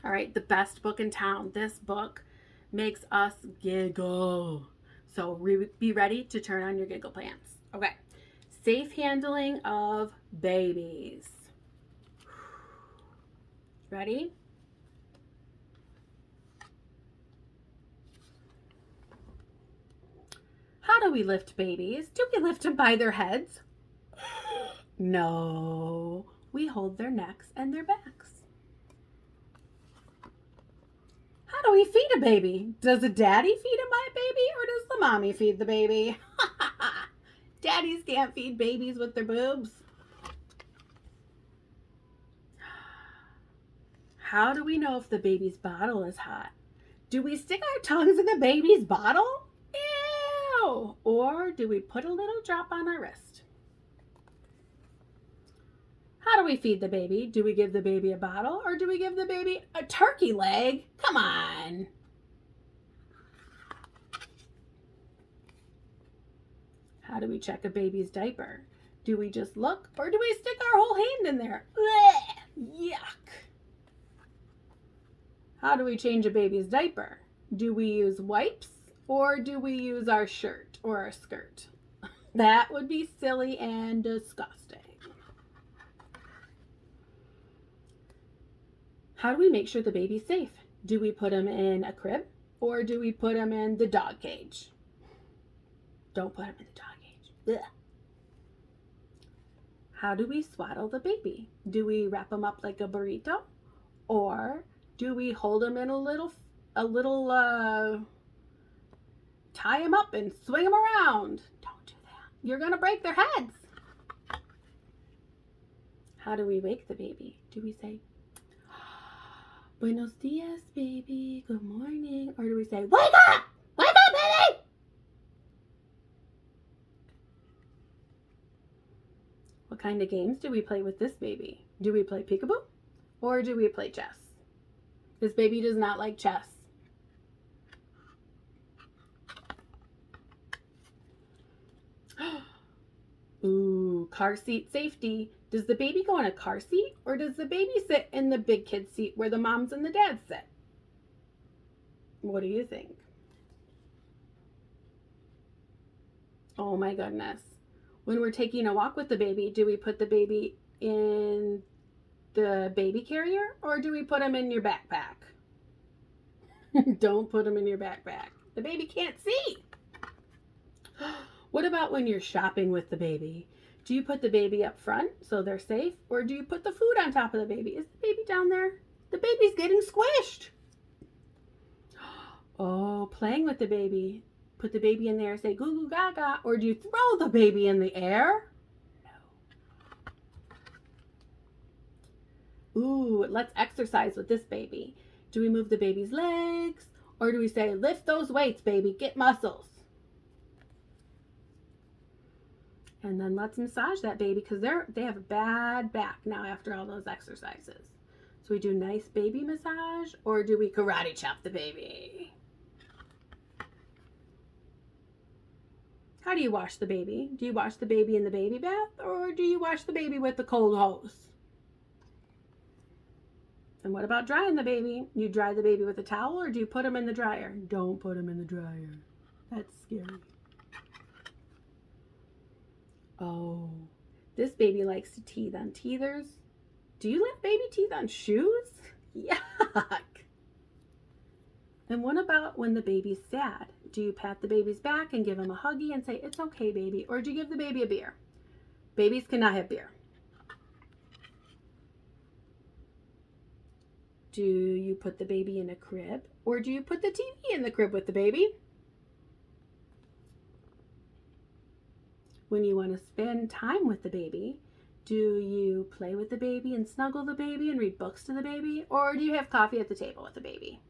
All right, the best book in town. This book makes us giggle. So be ready to turn on your giggle pants. Okay. Safe handling of babies. Ready? How do we lift babies? Do we lift them by their heads? No. We hold their necks and their backs. How do we feed a baby? Does a daddy feed a baby or does the mommy feed the baby? Daddies can't feed babies with their boobs. How do we know if the baby's bottle is hot? Do we stick our tongues in the baby's bottle? Ew! Or do we put a little drop on our wrist? How do we feed the baby? Do we give the baby a bottle or do we give the baby a turkey leg? Come on. How do we check a baby's diaper? Do we just look or do we stick our whole hand in there? Blech, yuck. How do we change a baby's diaper? Do we use wipes or do we use our shirt or our skirt? That would be silly and disgusting. How do we make sure the baby's safe? Do we put him in a crib or do we put him in the dog cage? Don't put him in the dog cage. Ugh. How do we swaddle the baby? Do we wrap him up like a burrito or do we hold him in a little tie him up and swing him around? Don't do that. You're going to break their heads. How do we wake the baby? Do we say, Buenos dias, baby. Good morning. Or do we say, wake up! Wake up, baby! What kind of games do we play with this baby? Do we play peekaboo? Or do we play chess? This baby does not like chess. Ooh, car seat safety. Does the baby go in a car seat or does the baby sit in the big kid seat where the moms and the dads sit? What do you think? Oh my goodness. When we're taking a walk with the baby, do we put the baby in the baby carrier or do we put him in your backpack? Don't put him in your backpack. The baby can't see. What about when you're shopping with the baby? Do you put the baby up front so they're safe or do you put the food on top of the baby? Is the baby down there? The baby's getting squished. Oh, playing with the baby. Put the baby in there, say goo goo gaga, or do you throw the baby in the air? No. Ooh, let's exercise with this baby. Do we move the baby's legs or do we say lift those weights, baby, get muscles? And then let's massage that baby because they have a bad back now after all those exercises. So we do nice baby massage or do we karate chop the baby? How do you wash the baby? Do you wash the baby in the baby bath or do you wash the baby with the cold hose? And what about drying the baby? You dry the baby with a towel or do you put him in the dryer? Don't put him in the dryer. That's scary. Oh, this baby likes to teeth on teethers. Do you let baby teeth on shoes? Yuck. And what about when the baby's sad? Do you pat the baby's back and give him a huggy and say, it's okay, baby? Or do you give the baby a beer? Babies cannot have beer. Do you put the baby in a crib? Or do you put the TV in the crib with the baby? When you want to spend time with the baby, do you play with the baby and snuggle the baby and read books to the baby? Or do you have coffee at the table with the baby?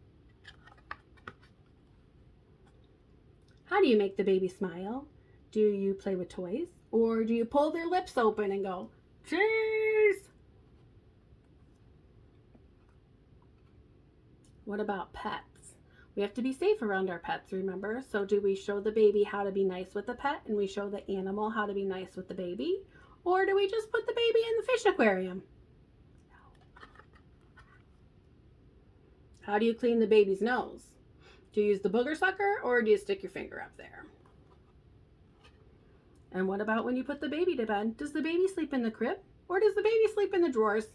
How do you make the baby smile? Do you play with toys? Or do you pull their lips open and go, cheese? What about pets? We have to be safe around our pets, remember? So do we show the baby how to be nice with the pet and we show the animal how to be nice with the baby? Or do we just put the baby in the fish aquarium? No. How do you clean the baby's nose? Do you use the booger sucker or do you stick your finger up there? And what about when you put the baby to bed? Does the baby sleep in the crib or does the baby sleep in the drawers?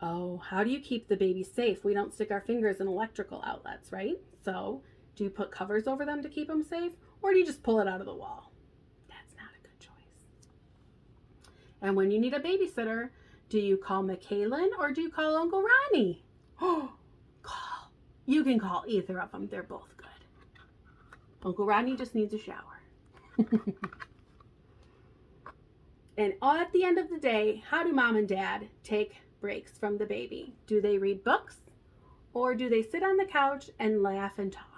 Oh, how do you keep the baby safe? We don't stick our fingers in electrical outlets, right? So do you put covers over them to keep them safe or do you just pull it out of the wall? That's not a good choice. And when you need a babysitter, do you call McKaylin or do you call Uncle Ronnie? Oh, call. You can call either of them. They're both good. Uncle Rodney just needs a shower. And at the end of the day, how do mom and dad take breaks from the baby? Do they read books or do they sit on the couch and laugh and talk?